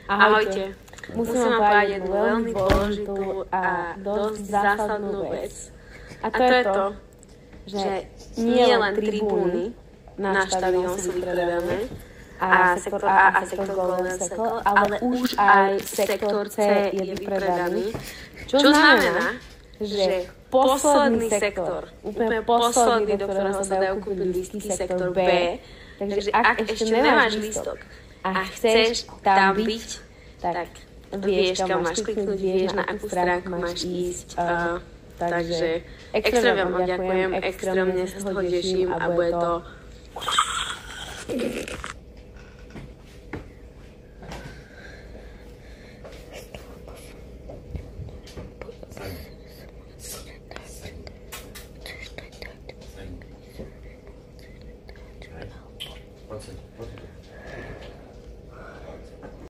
Ahojte. Musím vám povedať jednu veľmi dôležitú a dosť zásadnú vec. A to je to, že nie len tribúny na štadión sú vypredané a sektor A a sektor Golden Circle, ale už aj sektor C je vypredaný. Čo znamená, že posledný sektor, úplne posledný, do ktorého sa dajú kúpiť lístky, sektor B. Takže ak ešte nemáš lístok a chceš tam byť, tak vieš, kam máš kliknúť, vieš, na akú stránku máš ísť. Takže extrémne vám ďakujem, extrémne sa z toho teším a bude to